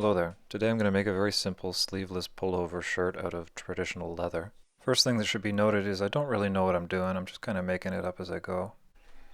Hello there. Today I'm going to make a very simple sleeveless pullover shirt out of traditional leather. First thing that should be noted is I don't really know what I'm doing, I'm just kind of making it up as I go.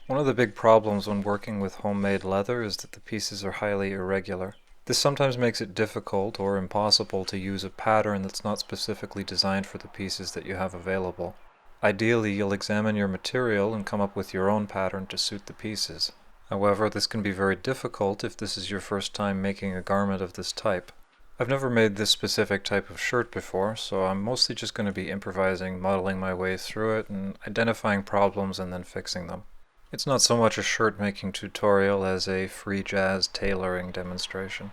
One of the big problems when working with homemade leather is that the pieces are highly irregular. This sometimes makes it difficult or impossible to use a pattern that's not specifically designed for the pieces that you have available. Ideally, you'll examine your material and come up with your own pattern to suit the pieces. However, this can be very difficult if this is your first time making a garment of this type. I've never made this specific type of shirt before, so I'm mostly just going to be improvising, muddling my way through it, and identifying problems and then fixing them. It's not so much a shirt making tutorial as a free jazz tailoring demonstration.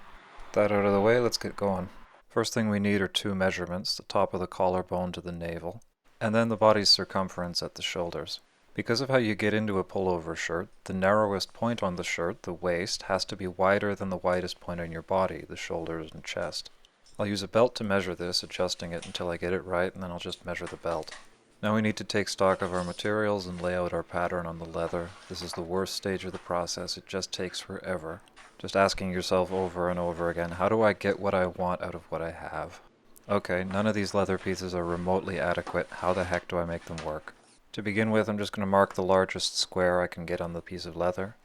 That out of the way, let's get going. First thing we need are two measurements, the top of the collarbone to the navel, and then the body's circumference at the shoulders. Because of how you get into a pullover shirt, the narrowest point on the shirt, the waist, has to be wider than the widest point on your body, the shoulders and chest. I'll use a belt to measure this, adjusting it until I get it right, and then I'll just measure the belt. Now we need to take stock of our materials and lay out our pattern on the leather. This is the worst stage of the process, it just takes forever. Just asking yourself over and over again, how do I get what I want out of what I have? Okay, none of these leather pieces are remotely adequate, how the heck do I make them work? To begin with, I'm just going to mark the largest square I can get on the piece of leather.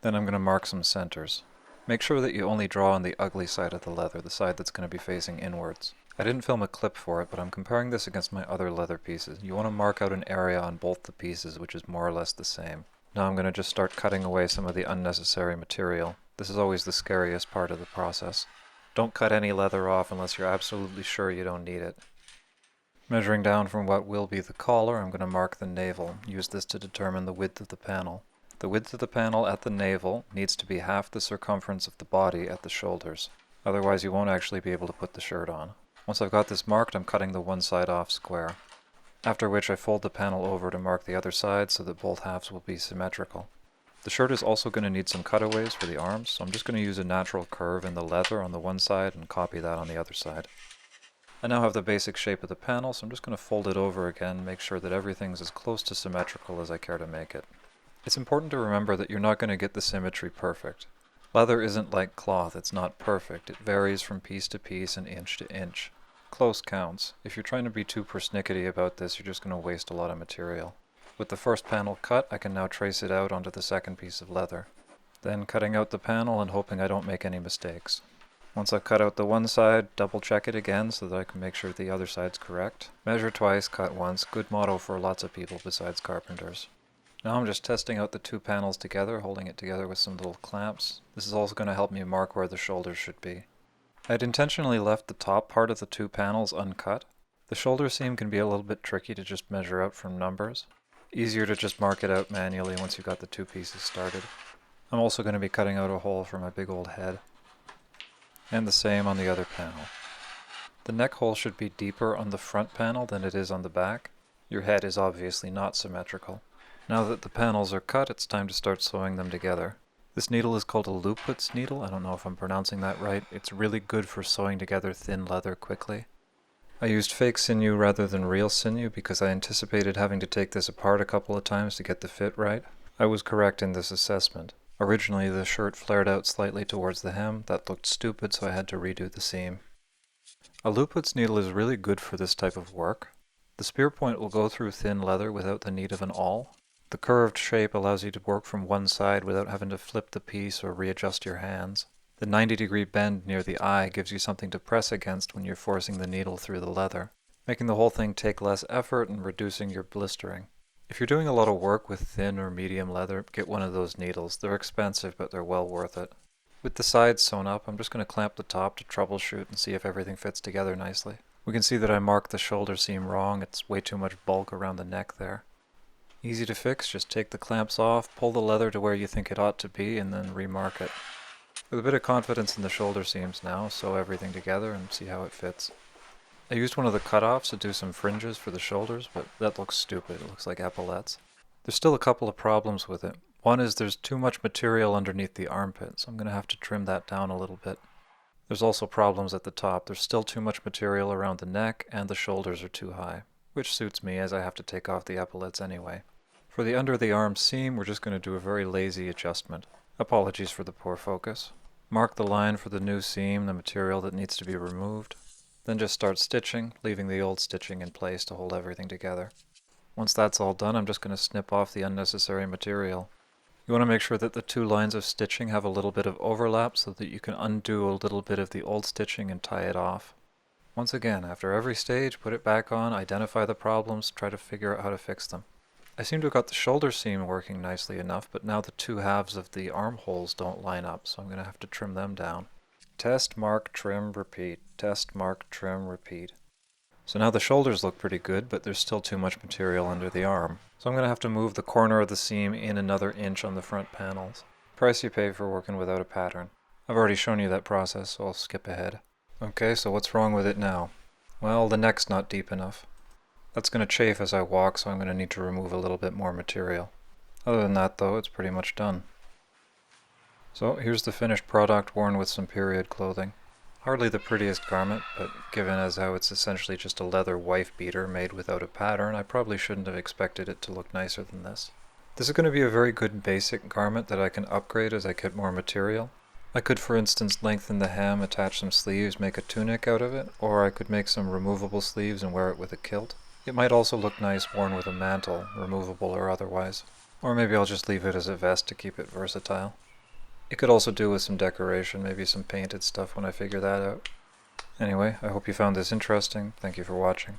Then I'm going to mark some centers. Make sure that you only draw on the ugly side of the leather, the side that's going to be facing inwards. I didn't film a clip for it, but I'm comparing this against my other leather pieces. You want to mark out an area on both the pieces which is more or less the same. Now I'm going to just start cutting away some of the unnecessary material. This is always the scariest part of the process. Don't cut any leather off unless you're absolutely sure you don't need it. Measuring down from what will be the collar, I'm going to mark the navel. Use this to determine the width of the panel. The width of the panel at the navel needs to be half the circumference of the body at the shoulders. Otherwise you won't actually be able to put the shirt on. Once I've got this marked, I'm cutting the one side off square. After which I fold the panel over to mark the other side so that both halves will be symmetrical. The shirt is also going to need some cutaways for the arms, so I'm just going to use a natural curve in the leather on the one side and copy that on the other side. I now have the basic shape of the panel, so I'm just going to fold it over again, make sure that everything's as close to symmetrical as I care to make it. It's important to remember that you're not going to get the symmetry perfect. Leather isn't like cloth, it's not perfect. It varies from piece to piece and inch to inch. Close counts. If you're trying to be too persnickety about this, you're just going to waste a lot of material. With the first panel cut, I can now trace it out onto the second piece of leather. Then cutting out the panel and hoping I don't make any mistakes. Once I've cut out the one side, double check it again so that I can make sure the other side's correct. Measure twice, cut once. Good motto for lots of people besides carpenters. Now I'm just testing out the two panels together, holding it together with some little clamps. This is also going to help me mark where the shoulders should be. I'd intentionally left the top part of the two panels uncut. The shoulder seam can be a little bit tricky to just measure out from numbers. Easier to just mark it out manually once you've got the two pieces started. I'm also going to be cutting out a hole for my big old head. And the same on the other panel. The neck hole should be deeper on the front panel than it is on the back. Your head is obviously not symmetrical. Now that the panels are cut, it's time to start sewing them together. This needle is called a Luput's needle. I don't know if I'm pronouncing that right. It's really good for sewing together thin leather quickly. I used fake sinew rather than real sinew because I anticipated having to take this apart a couple of times to get the fit right. I was correct in this assessment. Originally, the shirt flared out slightly towards the hem. That looked stupid, so I had to redo the seam. A Luput's needle is really good for this type of work. The spear point will go through thin leather without the need of an awl. The curved shape allows you to work from one side without having to flip the piece or readjust your hands. The 90-degree bend near the eye gives you something to press against when you're forcing the needle through the leather, making the whole thing take less effort and reducing your blistering. If you're doing a lot of work with thin or medium leather, get one of those needles. They're expensive, but they're well worth it. With the sides sewn up, I'm just going to clamp the top to troubleshoot and see if everything fits together nicely. We can see that I marked the shoulder seam wrong. It's way too much bulk around the neck there. Easy to fix, just take the clamps off, pull the leather to where you think it ought to be, and then remark it. With a bit of confidence in the shoulder seams now, sew everything together and see how it fits. I used one of the cutoffs to do some fringes for the shoulders, but that looks stupid. It looks like epaulettes. There's still a couple of problems with it. One is there's too much material underneath the armpit, so I'm going to have to trim that down a little bit. There's also problems at the top. There's still too much material around the neck, and the shoulders are too high, which suits me as I have to take off the epaulettes anyway. For the under the arm seam, we're just going to do a very lazy adjustment. Apologies for the poor focus. Mark the line for the new seam, the material that needs to be removed. Then just start stitching, leaving the old stitching in place to hold everything together. Once that's all done, I'm just going to snip off the unnecessary material. You want to make sure that the two lines of stitching have a little bit of overlap so that you can undo a little bit of the old stitching and tie it off. Once again, after every stage, put it back on, identify the problems, try to figure out how to fix them. I seem to have got the shoulder seam working nicely enough, but now the two halves of the armholes don't line up, so I'm going to have to trim them down. Test, mark, trim, repeat. Test, mark, trim, repeat. So now the shoulders look pretty good, but there's still too much material under the arm. So I'm going to have to move the corner of the seam in another inch on the front panels. Price you pay for working without a pattern. I've already shown you that process, so I'll skip ahead. Okay, so what's wrong with it now? Well, the neck's not deep enough. That's going to chafe as I walk, so I'm going to need to remove a little bit more material. Other than that, though, it's pretty much done. So here's the finished product worn with some period clothing. Hardly the prettiest garment, but given as how it's essentially just a leather wife beater made without a pattern, I probably shouldn't have expected it to look nicer than this. This is going to be a very good basic garment that I can upgrade as I get more material. I could, for instance, lengthen the hem, attach some sleeves, make a tunic out of it, or I could make some removable sleeves and wear it with a kilt. It might also look nice worn with a mantle, removable or otherwise. Or maybe I'll just leave it as a vest to keep it versatile. It could also do with some decoration, maybe some painted stuff when I figure that out. Anyway, I hope you found this interesting. Thank you for watching.